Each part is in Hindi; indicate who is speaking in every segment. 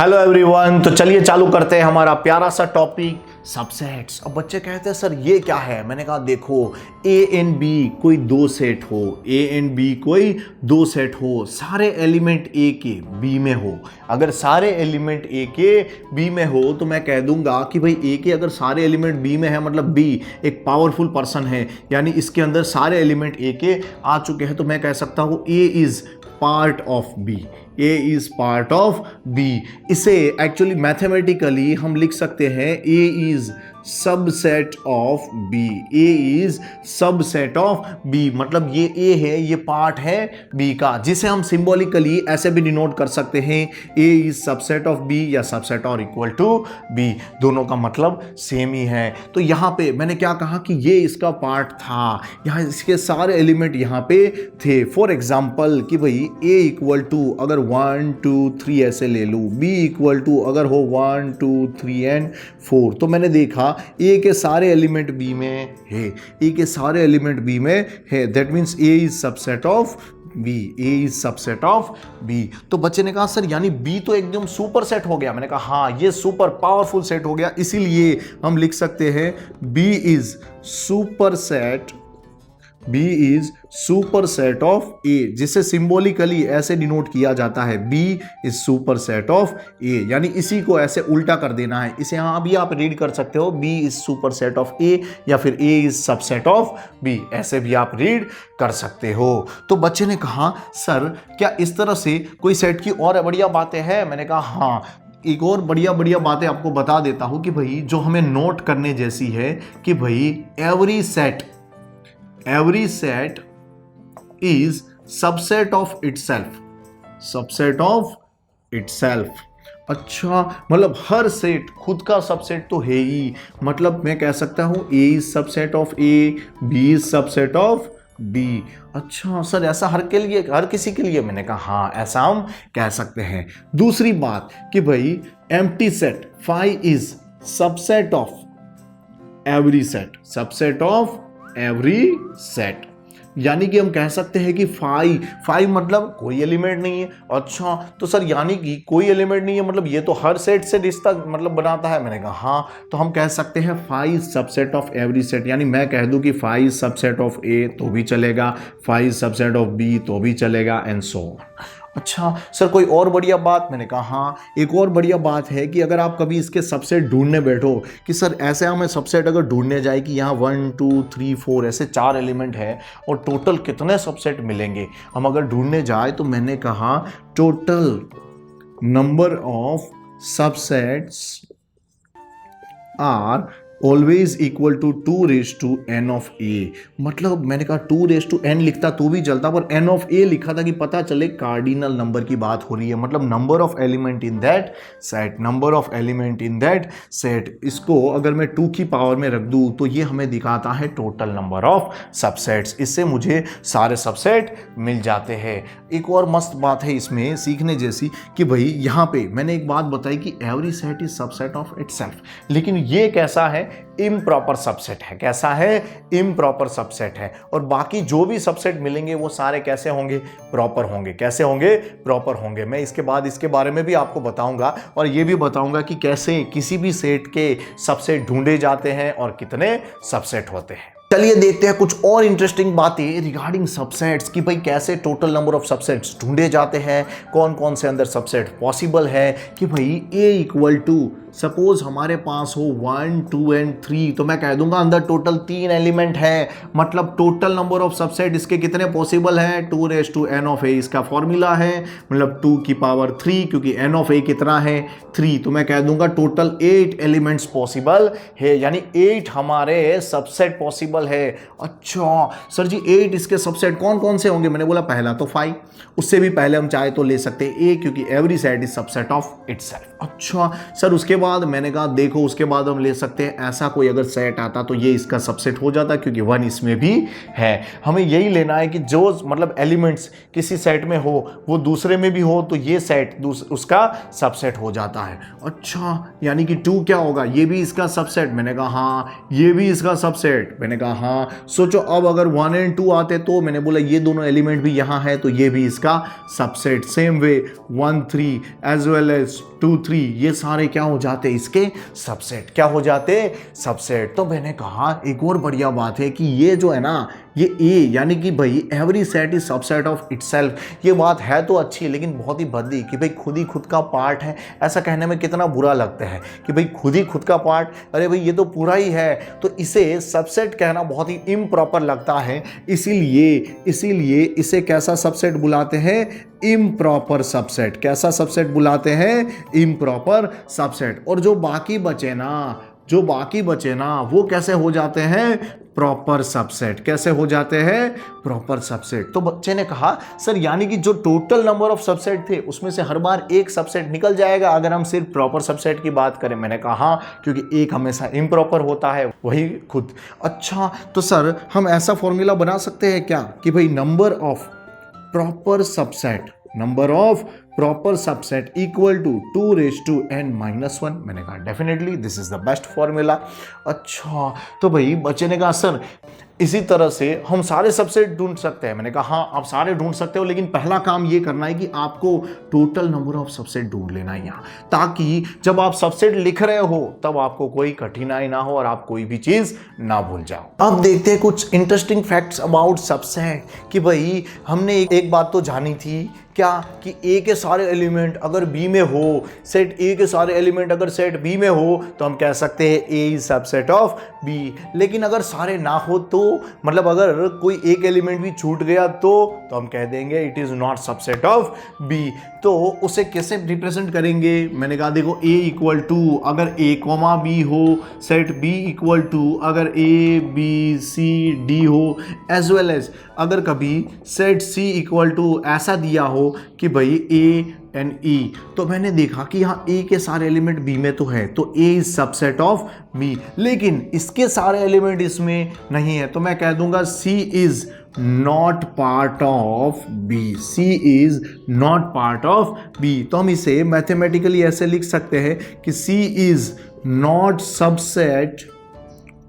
Speaker 1: Hello everyone. तो चलिए चालू करते हैं हमारा प्यारा सा टॉपिक सबसेट्स। अब बच्चे कहते हैं सर ये क्या है। मैंने कहा देखो ए एंड बी कोई दो सेट हो, ए एंड बी कोई दो सेट हो, सारे एलिमेंट ए के बी में हो। अगर सारे एलिमेंट ए के बी में हो तो मैं कह दूंगा कि भाई ए के अगर सारे एलिमेंट बी में है मतलब बी एक पावरफुल पर्सन है, यानी इसके अंदर सारे एलिमेंट ए के आ चुके हैं, तो मैं कह सकता हूँ A is part of B, A is part of B. इसे एक्चुअली मैथमेटिकली हम लिख सकते हैं A is subset of B, A is subset of B. मतलब ये ए है, ये पार्ट है बी का, जिसे हम सिंबॉलिकली ऐसे भी डिनोट कर सकते हैं A is subset of B या सबसेट और इक्वल टू बी। दोनों का मतलब सेम ही है। तो यहाँ पे मैंने क्या कहा कि ये इसका पार्ट था, यहाँ इसके सारे एलिमेंट यहाँ पे थे। फॉर एग्जाम्पल कि भाई ए इक्वल टू अगर 1 2 3 ऐसे ले लूँ, बी इक्वल टू अगर हो 1 2 3 एंड 4, तो मैंने देखा ए के सारे एलिमेंट बी में है, ए के सारे एलिमेंट बी में है। That means A is subset of B, A is subset of B. तो बच्चे ने कहा सर यानी बी तो एकदम सुपर सेट हो गया। मैंने कहा हाँ ये सुपर पावरफुल सेट हो गया, इसीलिए हम लिख सकते हैं B is super set, B is super set of A, जिसे सिंबॉलिकली ऐसे डिनोट किया जाता है B is super set of A. यानी इसी को ऐसे उल्टा कर देना है। इसे यहां भी आप रीड कर सकते हो B is super set of A या फिर A is subset of B, ऐसे भी आप रीड कर सकते हो। तो बच्चे ने कहा सर क्या इस तरह से कोई सेट की और बढ़िया बातें हैं। मैंने कहा हाँ, एक और बढ़िया बढ़िया बातें आपको बता देता हूं कि भाई जो हमें नोट करने जैसी है कि भाई every set is subset of itself, subset of itself। अच्छा मतलब हर सेट खुद का सबसेट तो है ही। मतलब मैं कह सकता हूं A is subset of A, B is subset of B. अच्छा सर ऐसा हर किसी के लिए। मैंने कहा हाँ ऐसा हम कह सकते हैं। दूसरी बात कि भाई empty set phi is subset of every set, subset of every set. यानी कि हम कह सकते हैं कि फाई मतलब कोई एलिमेंट नहीं है। अच्छा तो सर यानी कि कोई एलिमेंट नहीं है मतलब ये तो हर सेट से रिश्ता मतलब बनाता है। मैंने कहा हाँ, तो हम कह सकते हैं phi subset of every set. यानी मैं कह दूं कि फाई सबसेट ऑफ ए तो भी चलेगा, फाई सबसेट ऑफ बी तो भी चलेगा एंड सो ऑन। अच्छा सर कोई और बढ़िया बात। मैंने कहा हाँ, एक और बढ़िया बात है कि अगर आप कभी इसके सबसेट ढूंढने बैठो कि सर ऐसे हमें सबसेट अगर ढूंढने जाए कि यहाँ 1 2 3 4 ऐसे 4 एलिमेंट है और टोटल कितने सबसेट मिलेंगे, हम अगर ढूंढने जाए तो मैंने कहा total number of subsets are always equal to 2 raise to N of A. मतलब मैंने कहा 2 रेज टू एन लिखता तो भी चलता, पर एन ऑफ ए लिखा था कि पता चले कार्डिनल नंबर की बात हो रही है। मतलब number of element in that set, number of element in that set. इसको अगर मैं 2 की पावर में रख दूं तो ये हमें दिखाता है टोटल नंबर ऑफ सबसेट्स। इससे मुझे सारे सबसेट मिल जाते हैं। एक और मस्त बात है इसमें सीखने जैसी कि भाई यहाँ पे मैंने एक बात बताई कि every set is subset of itself, लेकिन ये कैसा है, इम्प्रॉपर सबसेट है। कैसा है, इम्प्रॉपर सबसेट है। और बाकी जो भी सबसेट मिलेंगे वो सारे कैसे होंगे, प्रॉपर होंगे। कैसे होंगे, प्रॉपर होंगे। मैं इसके बाद इसके बारे में भी आपको बताऊंगा और ये भी बताऊंगा कि कैसे किसी भी सेट के सबसेट ढूंढे जाते हैं और कितने सबसेट होते हैं। चलिए देखते हैं कुछ और इंटरेस्टिंग बातें रिगार्डिंग सबसेट्स कि भाई कैसे टोटल नंबर ऑफ सबसेट्स ढूंढे जाते हैं, कौन कौन से अंदर सबसेट पॉसिबल है। कि भाई ए इक्वल टू सपोज हमारे पास हो 1 2 एंड 3, तो मैं कह दूंगा अंदर टोटल 3 एलिमेंट है। मतलब टोटल नंबर ऑफ सबसेट इसके कितने पॉसिबल हैं, 2 रेज टू एन ऑफ ए इसका फॉर्मूला है। मतलब 2 की पावर 3 क्योंकि एन ऑफ ए कितना है 3, तो मैं कह दूंगा टोटल 8 एलिमेंट्स पॉसिबल है। यानी 8 हमारे सबसेट पॉसिबल है। अच्छा सर जी 8 इसके सबसेट कौन कौन से होंगे। मैंने बोला पहला तो 5, उससे भी पहले हम चाहे तो ले सकते हैं ए, क्योंकि every set is subset of itself. अच्छा सर उसके बाद मैंने कहा देखो उसके बाद हम ले सकते हैं ऐसा कोई अगर सेट आता तो ये इसका सबसेट हो जाता क्योंकि 1 इसमें भी है। हमें यही लेना है कि जो मतलब एलिमेंट्स किसी सेट में हो वो दूसरे में भी हो तो ये सेट उसका सबसेट हो जाता है। अच्छा यानी कि 2 क्या होगा, ये भी इसका सबसेट। मैंने कहा हाँ, ये भी इसका सबसेट। मैंने कहा हाँ। सोचो अब अगर 1 एंड 2 आते तो मैंने बोला ये दोनों एलिमेंट भी यहाँ है तो ये भी इसका subset. Same way 1 3 as well as 2 3 3 ये सारे क्या हो जाते इसके सबसेट, क्या हो जाते सबसेट। तो मैंने कहा एक और बढ़िया बात है कि ये जो है ना ये ए यानी कि भाई every set is subset of itself. ये बात है तो अच्छी लेकिन बहुत ही भद्दी कि भाई खुद ही खुद का पार्ट है। ऐसा कहने में कितना बुरा लगता है कि भाई खुद ही खुद का पार्ट, अरे भाई ये तो पूरा ही है। तो इसे सबसेट कहना बहुत ही इम्प्रॉपर लगता है, इसीलिए इसे कैसा सबसेट बुलाते हैं, इम्प्रॉपर सबसेट। कैसा सबसेट बुलाते हैं, इम्प्रॉपर सबसेट। और जो बाकी बचे ना वो कैसे हो जाते हैं, प्रॉपर सबसेट। कैसे हो जाते हैं, प्रॉपर सबसेट। तो बच्चे ने कहा सर यानी कि जो टोटल नंबर ऑफ सबसेट थे उसमें से हर बार एक सबसेट निकल जाएगा अगर हम सिर्फ प्रॉपर सबसेट की बात करें। मैंने कहा हाँ, क्योंकि एक हमेशा इम्प्रॉपर होता है, वही खुद। अच्छा तो सर हम ऐसा फॉर्मूला बना सकते हैं क्या कि भाई number of proper subset equal to 2n-1। मैंने कहा definitely this is the best formula. अच्छा तो भाई बच्चे ने कहा सर इसी तरह से हम सारे सबसेट ढूंढ सकते हैं। मैंने कहा हाँ आप सारे ढूंढ सकते हो, लेकिन पहला काम ये करना है कि आपको टोटल नंबर ऑफ सबसेट ढूंढ लेना है यहाँ, ताकि जब आप सबसेट लिख रहे हो तब आपको कोई कठिनाई ना हो और आप कोई भी चीज ना भूल जाओ। अब देखते हैं कुछ इंटरेस्टिंग फैक्ट्स अबाउट सबसेट कि भाई हमने एक बात तो जानी थी क्या कि ए के सारे एलिमेंट अगर बी में हो, सेट ए के सारे एलिमेंट अगर सेट बी में हो तो हम कह सकते हैं A is subset of B. लेकिन अगर सारे ना हो तो मतलब अगर कोई एक एलिमेंट भी छूट गया तो हम कह देंगे it is not subset of B. तो उसे कैसे रिप्रेजेंट करेंगे, मैंने कहा देखो ए इक्वल टू अगर ए कॉमा बी हो, सेट बी इक्वल टू अगर ए बी सी डी हो, एज वेल एज अगर कभी सेट सी इक्वल टू ऐसा दिया हो कि भाई ए एंड ई, तो मैंने देखा कि यहाँ ए के सारे एलिमेंट बी में तो है तो ए इज सबसेट ऑफ बी, लेकिन इसके सारे एलिमेंट इसमें नहीं है तो मैं कह दूंगा C is not part of B. C is not part of B. तो हम इसे मैथमेटिकली ऐसे लिख सकते हैं कि C is not subset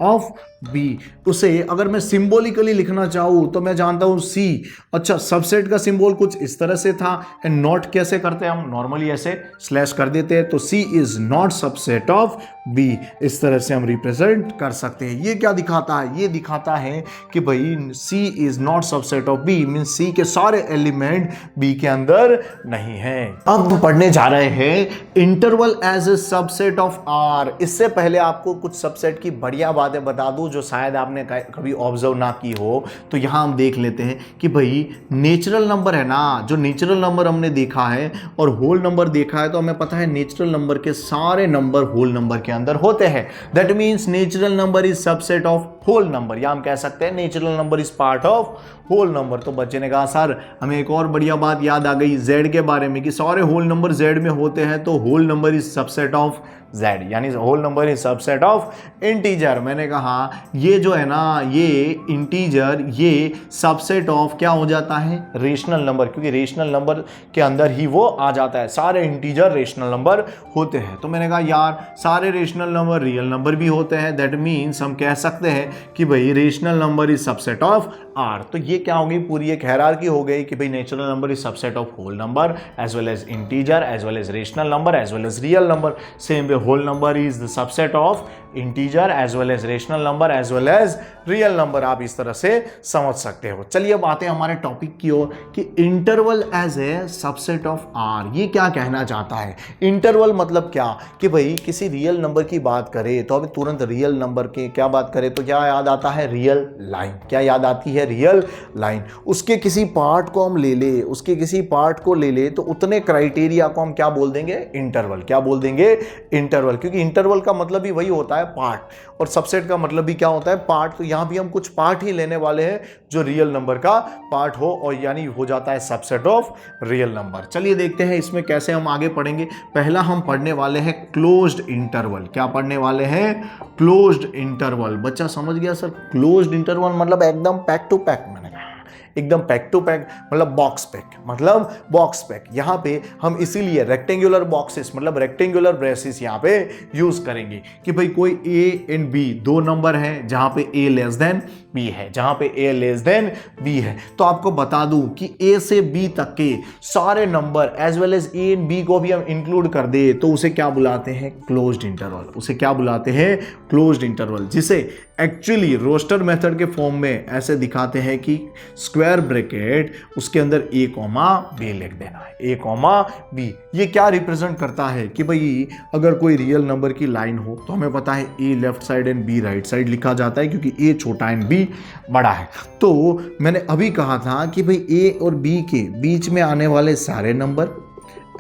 Speaker 1: of B. उसे अगर मैं सिंबॉलिकली लिखना चाहूँ तो मैं जानता हूँ सी, अच्छा सबसेट का सिंबल कुछ इस तरह से था, एंड नॉट कैसे करते हैं हम, नॉर्मली ऐसे स्लैश कर देते हैं, तो C is not subset of B. इस तरह से हम रिप्रेजेंट कर सकते हैं। ये क्या दिखाता है, ये दिखाता है कि भाई C is not subset of B mean C के सारे एलिमेंट बी के अंदर नहीं है। अब पढ़ने जा रहे हैं interval as a subset of R. इससे पहले आपको कुछ सबसेट की बढ़िया बातें बता दूं जो शायद आपने कभी ऑब्जर्व ना की हो। तो यहां हम देख लेते हैं कि भाई नेचुरल नंबर है ना, जो नेचुरल नंबर हमने देखा है और होल नंबर देखा है, तो हमें पता है नेचुरल नंबर के सारे नंबर होल नंबर के अंदर होते हैं। That means natural number is subset of whole number, या हम कह सकते हैं natural number is part of whole number. तो बच्चे ने कहा सर हमें एक और बढ़िया बात याद आ गई जेड के बारे में कि सारे होल नंबर जेड में होते हैं, तो whole number is subset of Z, यानी whole number is subset of integer. मैंने कहा ये जो है ना ये इंटीजर ये सबसेट ऑफ क्या हो जाता है, रेशनल नंबर, क्योंकि रेशनल नंबर के अंदर ही वो आ जाता है। सारे इंटीजर रेशनल नंबर होते हैं। तो मैंने कहा यार सारे रेशनल नंबर रियल नंबर भी होते हैं, दैट मीन्स हम कह सकते हैं कि भाई rational number is subset of R. तो ये क्या होगी, पूरी एक हायरार्की हो गई कि भाई natural number is subset of whole number as well as integer as well as rational number as well as real number. Same way whole number is the subset of integer as well as rational number as well as real number. आप इस तरह से समझ सकते हो। चलिए अब आते हैं हमारे टॉपिक की ओर कि interval as a subset of R. ये क्या कहना चाहता है, इंटरवल मतलब क्या कि भाई किसी रियल नंबर की बात करें तो हमें तुरंत रियल नंबर के क्या बात करें तो क्या याद आता है, रियल लाइन। क्या याद आती है, रियल लाइन। उसके किसी पार्ट को हम ले ले, उसके किसी पार्ट को ले ले तो उतने क्राइटेरिया को हम क्या बोल देंगे, इंटरवल। क्या बोल देंगे, इंटरवल, क्योंकि इंटरवल का मतलब भी वही होता है पार्ट, और सबसेट का मतलब भी क्या होता है, पार्ट। तो यहां भी हम कुछ पार्ट ही लेने वाले हैं जो रियल नंबर का पार्ट हो, और यानी हो जाता है सबसेट ऑफ रियल नंबर। चलिए देखते हैं इसमें कैसे हम आगे पढ़ेंगे। पहला हम पढ़ने वाले हैं क्लोज्ड इंटरवल। क्या पढ़ने वाले हैं, क्लोज्ड इंटरवल। बच्चा समझ गया सर, क्लोज्ड इंटरवल मतलब एकदम पैक टू पैक। मैंने कहा एकदम पैक टू पैक मतलब बॉक्स पैक, मतलब बॉक्स पैक। यहाँ पे हम इसीलिए रेक्टेंगुलर बॉक्सेस मतलब रेक्टेंगुलर ब्रेसेस यहाँ पे यूज करेंगे कि भाई कोई ए एंड बी दो नंबर हैं जहाँ पे ए लेस देन बी है, जहां पे a लेस देन b है। तो आपको बता दूं कि a से b तक के सारे number as well as a and b को भी हम इंक्लूड कर दे तो उसे क्या बुलाते हैं, क्लोज्ड इंटरवल। उसे क्या बुलाते हैं, क्लोज्ड इंटरवल, जिसे एक्चुअली रोस्टर मेथड के फॉर्म में ऐसे दिखाते हैं कि स्क्वायर ब्रैकेट उसके अंदर a कॉमा b लिख देना है, a कॉमा b। ये क्या रिप्रेजेंट करता है कि भाई अगर कोई रियल नंबर की लाइन हो तो हमें पता है a left side and b right side लिखा जाता है, क्योंकि a छोटा एंड b बड़ा है। तो मैंने अभी कहा था कि भाई a और b के बीच में आने वाले सारे number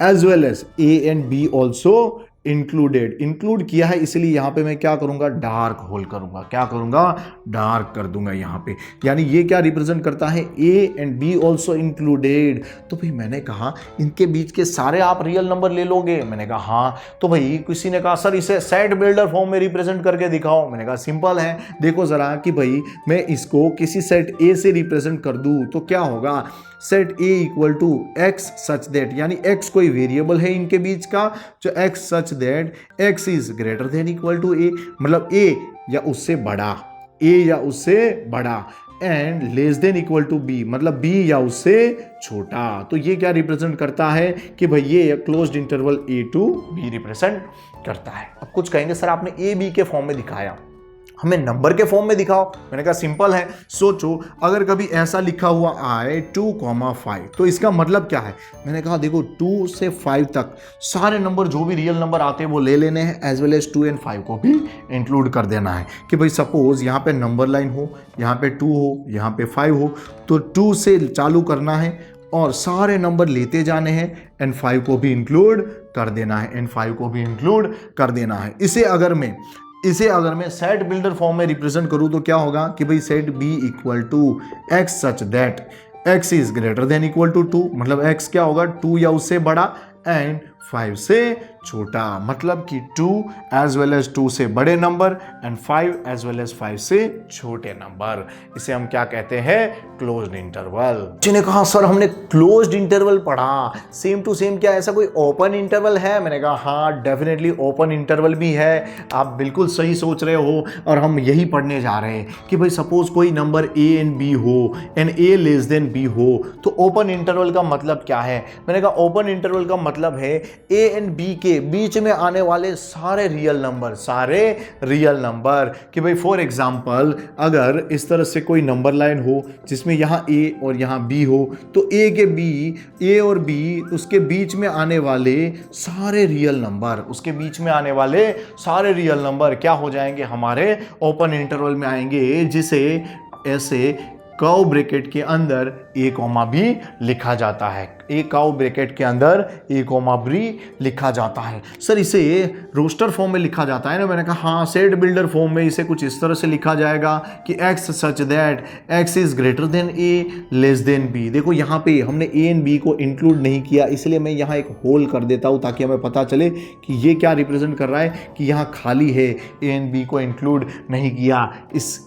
Speaker 1: as well as a and b also include किया है, इसलिए यहां पे मैं क्या करूंगा, डार्क होल करूंगा। क्या करूंगा, डार्क कर दूंगा यहां पे। यानी ये क्या रिप्रेजेंट करता है, a and b also included. तो भाई मैंने कहा इनके बीच के सारे आप रियल नंबर ले लोगे, मैंने कहा हाँ। तो भाई किसी ने कहा सर इसे सेट बिल्डर फॉर्म में रिप्रेजेंट करके दिखाओ, मैंने कहा सिंपल है, देखो जरा कि भाई मैं इसको किसी सेट a से रिप्रेजेंट कर दूं तो क्या होगा, set a equal to x such that, यानी x कोई वेरिएबल है इनके बीच का, जो x such that x is greater than equal to a, मतलब a या उससे बड़ा, a या उससे बड़ा, and less than equal to b, मतलब b या उससे छोटा। तो ये क्या रिप्रेजेंट करता है कि भाई ये closed interval a to b represent करता है। अब कुछ कहेंगे सर आपने a b के फॉर्म में दिखाया, हमें नंबर के फॉर्म में दिखाओ। मैंने कहा सिंपल है, सोचो अगर कभी ऐसा लिखा हुआ आए 2,5 तो इसका मतलब क्या है। मैंने कहा देखो 2 से 5 तक सारे नंबर जो भी रियल नंबर आते हैं वो ले लेने हैं, एज वेल एज 2 एंड 5 को भी इंक्लूड कर देना है। कि भाई सपोज यहाँ पे नंबर लाइन हो, यहाँ पे 2 हो, यहाँ पे 5 हो, तो 2 से चालू करना है और सारे नंबर लेते जाने हैं एंड 5 को भी इंक्लूड कर देना है, एंड 5 को भी इंक्लूड कर देना है। इसे अगर मैं सेट बिल्डर फॉर्म में रिप्रेजेंट करूं तो क्या होगा कि भाई set b equal to x such that x is greater than equal to 2, मतलब x क्या होगा, 2 या उससे बड़ा एंड 5 से छोटा, मतलब कि 2 एज वेल एज 2 से बड़े number and 5 as well as 5 से छोटे नंबर। इसे हम क्या कहते हैं, क्लोज्ड इंटरवल। जिन्हें कहा सर हमने क्लोज्ड इंटरवल पढ़ा, सेम टू सेम क्या ऐसा कोई ओपन इंटरवल है। मैंने कहा हाँ डेफिनेटली ओपन इंटरवल भी है, आप बिल्कुल सही सोच रहे हो और हम यही पढ़ने जा रहे हैं कि भाई सपोज कोई नंबर a एंड b हो and a less than b हो तो ओपन इंटरवल का मतलब क्या है। मैंने कहा ओपन इंटरवल का मतलब है a एंड b के बीच में आने वाले सारे रियल नंबर कि भाई फॉर एग्जांपल अगर इस तरह से कोई नंबर लाइन हो जिसमें यहाँ a और यहाँ b हो तो a और b उसके बीच में आने वाले सारे रियल नंबर क्या हो जाएंगे, हमारे ओपन इंटरवल में आएंगे, जिसे ऐसे कर्व ब्रैकेट के अंदर a कॉमा b लिखा जाता है। ए कर्व ब्रैकेट के अंदर a कॉमा b लिखा जाता है। सर इसे रोस्टर फॉर्म में लिखा जाता है ना, मैंने कहा हाँ सेट बिल्डर फॉर्म में इसे कुछ इस तरह से लिखा जाएगा कि x such that x is greater than a less than b। देखो यहाँ पे हमने a एंड b को इंक्लूड नहीं किया, इसलिए मैं यहाँ एक होल कर देता हूँ ताकि हमें पता चले कि ये क्या रिप्रेजेंट कर रहा है कि यहाँ खाली है, a एंड b को इंक्लूड नहीं किया। इस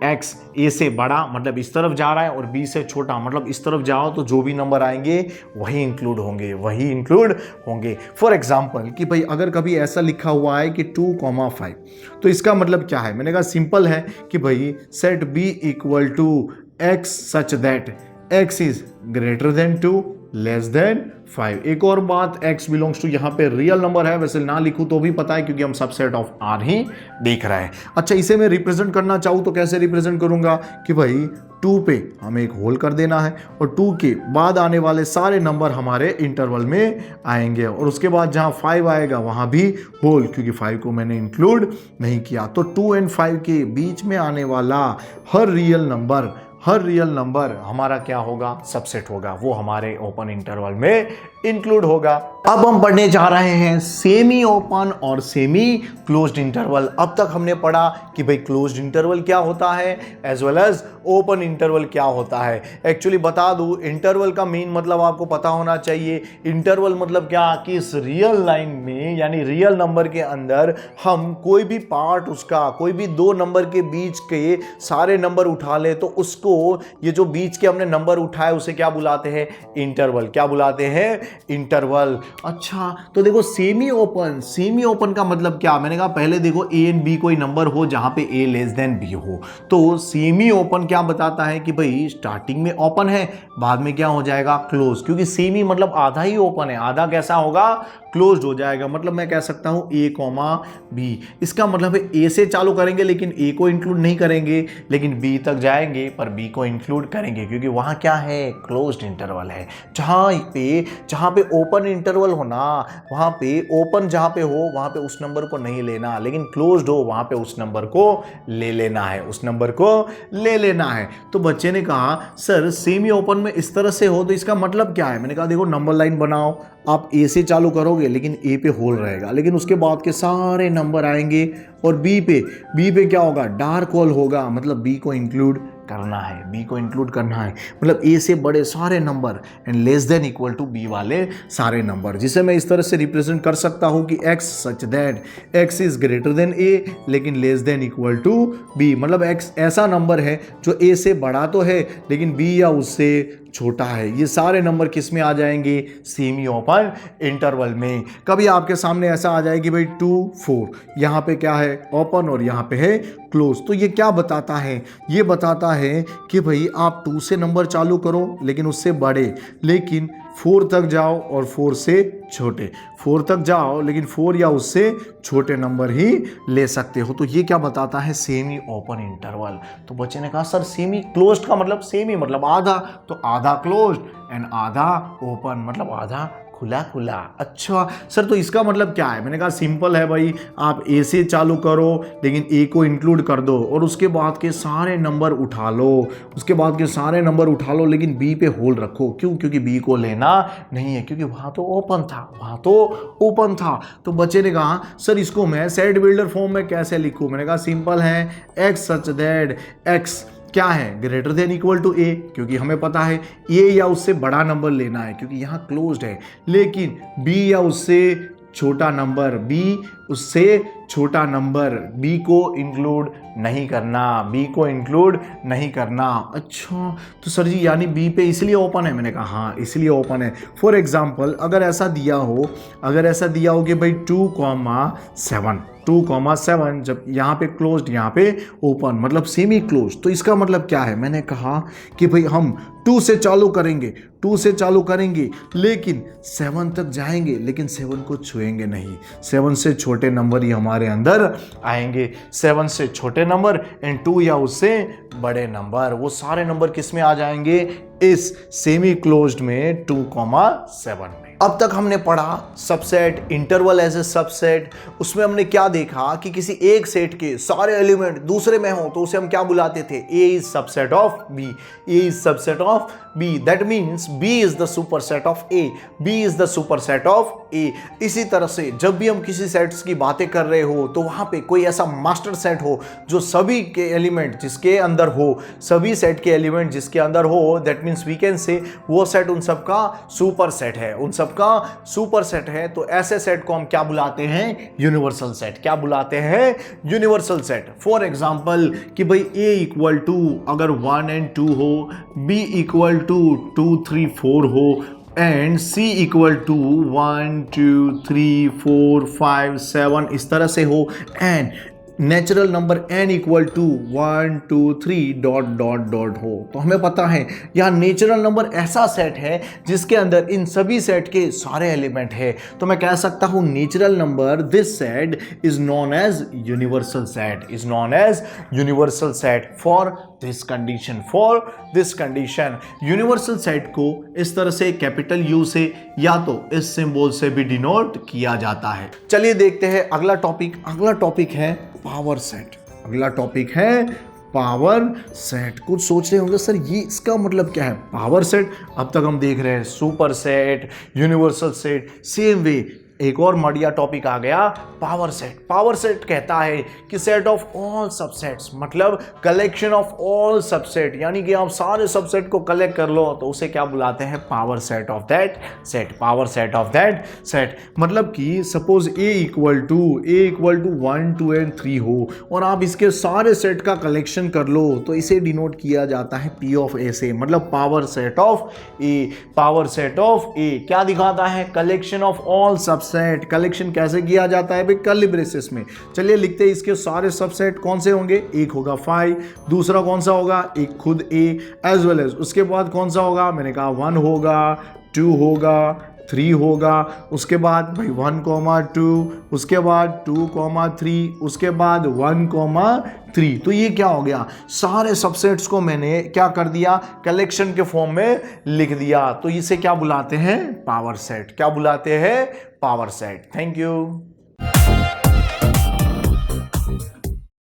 Speaker 1: x a से बड़ा मतलब इस तरफ जा रहा है और b से छोटा मतलब इस तरफ जाओ तो जो भी नंबर आएंगे वही इंक्लूड होंगे। फॉर एग्जांपल कि भाई अगर कभी ऐसा लिखा हुआ है कि 2,5 तो इसका मतलब क्या है। मैंने कहा सिंपल है कि भाई set b equal to x such that x is greater than 2 less than 5। एक और बात, x बिलोंग्स टू यहाँ पे रियल नंबर है, वैसे ना लिखूं तो भी पता है क्योंकि हम सबसेट ऑफ r ही देख रहे हैं। अच्छा इसे मैं रिप्रेजेंट करना चाहूँ तो कैसे रिप्रेजेंट करूंगा कि भाई 2 पे हमें एक होल कर देना है और 2 के बाद आने वाले सारे नंबर हमारे इंटरवल में आएंगे और उसके बाद जहाँ 5 आएगा वहाँ भी होल, क्योंकि 5 को मैंने इंक्लूड नहीं किया। तो 2 एंड 5 के बीच में आने वाला हर रियल नंबर हमारा क्या होगा, सबसेट होगा, वो हमारे ओपन इंटरवल में इंक्लूड होगा। अब हम पढ़ने जा रहे हैं सेमी ओपन और सेमी क्लोज्ड इंटरवल। अब तक हमने पढ़ा कि भाई क्लोज्ड इंटरवल क्या होता है as well as open interval क्या होता है। एक्चुअली बता दूं इंटरवल का मेन मतलब आपको पता होना चाहिए। इंटरवल मतलब क्या कि इस रियल लाइन में यानी रियल नंबर के अंदर हम कोई भी पार्ट उसका कोई भी 2 नंबर के बीच के सारे नंबर उठा ले तो उसको तो ये जो बीच के हमने नंबर उठाए उसे क्या बुलाते हैं, इंटरवल। क्या बुलाते हैं, इंटरवल। अच्छा तो देखो सेमी ओपन, सेमी ओपन का मतलब क्या, मैंने कहा पहले देखो ए एंड बी कोई नंबर हो जहां पे ए लेस देन बी हो, तो सेमी ओपन क्या बताता है कि भाई स्टार्टिंग में ओपन है, बाद में क्या हो जाएगा, क्लोज। क्योंकि सेमी मतलब आधा ही ओपन है, आधा कैसा होगा, क्लोज्ड हो जाएगा। मतलब मैं कह सकता हूं ए कॉमा बी, इसका मतलब है ए से चालू करेंगे लेकिन ए को इंक्लूड नहीं करेंगे, लेकिन बी तक जाएंगे पर बी को इंक्लूड करेंगे, क्योंकि वहां क्या है, क्लोज्ड इंटरवल है। जहां पे ओपन इंटरवल हो ना, वहां पे ओपन जहां पे हो वहां पे उस नंबर को नहीं लेना, लेकिन क्लोज्ड हो वहां पे उस नंबर को ले लेना है, उस नंबर को ले लेना है। तो बच्चे ने कहा सर सेमी ओपन में इस तरह से हो तो इसका मतलब क्या है, मैंने कहा देखो नंबर लाइन बनाओ, आप ए से चालू करोगे लेकिन ए पे होल रहेगा, लेकिन उसके बाद के सारे नंबर आएंगे और बी पे क्या होगा, डार्क होल होगा, मतलब बी को इंक्लूड करना है, बी को इंक्लूड करना है, मतलब ए से बड़े सारे number and less than equal to b वाले सारे नंबर, जिसे मैं इस तरह से रिप्रेजेंट कर सकता हूं कि x such that x is greater than a लेकिन less than equal to b। मतलब x ऐसा नंबर है जो a से बड़ा तो है लेकिन b या उससे छोटा है। ये सारे नंबर किस में आ जाएंगे, सेमी ओपन इंटरवल में। कभी आपके सामने ऐसा आ जाए कि भाई 2 4, यहाँ पे क्या है, ओपन और यहाँ पे है क्लोज। तो ये क्या बताता है, ये बताता है कि भाई आप 2 से नंबर चालू करो लेकिन उससे बड़े, लेकिन 4 तक जाओ और 4 से छोटे, 4 तक जाओ लेकिन 4 या उससे छोटे नंबर ही ले सकते हो। तो ये क्या बताता है, सेमी ओपन इंटरवल। तो बच्चे ने कहा सर सेमी क्लोज्ड का मतलब, सेमी मतलब आधा, तो आधा क्लोज्ड एंड आधा ओपन, मतलब आधा खुला खुला। अच्छा सर तो इसका मतलब क्या है, मैंने कहा सिंपल है भाई, आप ए से चालू करो लेकिन ए को इंक्लूड कर दो और उसके बाद के सारे नंबर उठा लो, उसके बाद के सारे नंबर उठा लो लेकिन बी पे होल्ड रखो। क्यों, क्योंकि बी को लेना नहीं है, क्योंकि वहां तो ओपन था, वहां तो ओपन था। तो बच्चे ने कहा सर इसको मैं सेट बिल्डर फॉर्म में कैसे लिखूं, मैंने कहा सिंपल है, एक्स सच दैट एक्स क्या है, ग्रेटर देन इक्वल टू ए, क्योंकि हमें पता है ए या उससे बड़ा नंबर लेना है क्योंकि यहाँ क्लोज्ड है, लेकिन बी या उससे छोटा नंबर, बी उससे छोटा नंबर, बी को इंक्लूड नहीं करना, बी को इंक्लूड नहीं करना। अच्छा तो सर जी यानी बी पे इसलिए ओपन है, मैंने कहा हाँ इसलिए ओपन है। फॉर एग्जांपल अगर ऐसा दिया हो कि भाई 2,7 जब यहाँ पे क्लोज्ड यहाँ पे ओपन, मतलब सेमी क्लोज, तो इसका मतलब क्या है, मैंने कहा कि भाई हम 2 से चालू करेंगे लेकिन 7 तक जाएंगे लेकिन 7 को छुएंगे नहीं, 7 से छोटे नंबर ही हमारे अंदर आएंगे, 7 से छोटे नंबर एंड 2 या उससे बड़े नंबर, वो सारे नंबर किस में आ जाएंगे, इस सेमी क्लोज्ड में 2,7 में। अब तक हमने पढ़ा subset, interval as a subset. उसमें हमने क्या देखा कि किसी एक सेट के सारे एलिमेंट दूसरे में हो तो उसे हम क्या बुलाते थे, A is subset of B, A is subset of B, that means B is the superset of A, B is the superset of A. इसी तरह से जब भी हम किसी सेट्स की बातें कर रहे हो तो वहां पे कोई ऐसा मास्टर सेट हो जो सभी के एलिमेंट जिसके अंदर हो, सभी सेट के एलिमेंट जिसके अंदर हो, that means we can say वो सेट उन सबका सुपर सेट है, उन सबका सुपर सेट है। तो ऐसे सेट को हम क्या बुलाते हैं, यूनिवर्सल सेट। क्या बुलाते हैं, यूनिवर्सल सेट। फॉर एग्जांपल कि भाई a इक्वल टू अगर 1 and 2 हो, b इक्वल टू 2 3 4 हो एंड c इक्वल टू 1 2 3 4 5 7 इस तरह से हो, and natural number n equal to 1 2 3 dot dot dot हो, तो हमें पता है यहाँ नेचुरल नंबर ऐसा सेट है जिसके अंदर इन सभी सेट के सारे एलिमेंट है। तो मैं कह सकता हूँ natural number, this set is known as universal set, is known as universal set for this condition, for this condition. Universal set को इस तरह से कैपिटल यू से या तो इस सिंबल से भी डिनोट किया जाता है। चलिए देखते हैं अगला टॉपिक। अगला टॉपिक है पावर सेट। अगला टॉपिक है पावर सेट। कुछ सोच रहे होंगे सर ये इसका मतलब क्या है, पावर सेट। अब तक हम देख रहे हैं super set, universal set. Same way एक और बढ़िया टॉपिक आ गया, पावर सेट। पावर सेट कहता है कि सेट ऑफ ऑल सबसेट्स, मतलब कलेक्शन ऑफ ऑल सबसेट, यानी कि आप सारे सबसेट को कलेक्ट कर लो तो उसे क्या बुलाते हैं, power set of that set. Power set of that set मतलब कि suppose a equal to 1, 2 and 3 हो और आप इसके सारे सेट का कलेक्शन कर लो तो इसे डिनोट किया जाता है P ऑफ ए से, मतलब power set of A. Power set of A क्या दिखाता है, collection of all subset. Collection कैसे किया जाता है भाई, कर्ली ब्रेसेस में। चलिए लिखते हैं इसके सारे सबसेट कौन से होंगे, एक होगा 5, दूसरा कौन सा होगा, एक खुद ए एज वेल एज, उसके बाद कौन सा होगा, मैंने कहा 1 होगा, 2 होगा, 3 होगा, उसके बाद भाई 1, 2, उसके बाद 2, 3, उसके बाद 1, 3। तो ये क्या हो गया, सारे सबसेट्स को मैंने क्या कर दिया, कलेक्शन के फॉर्म में लिख दिया। तो इसे क्या बुलाते हैं, पावर सेट। क्या बुलाते हैं, पावर सेट। Thank you.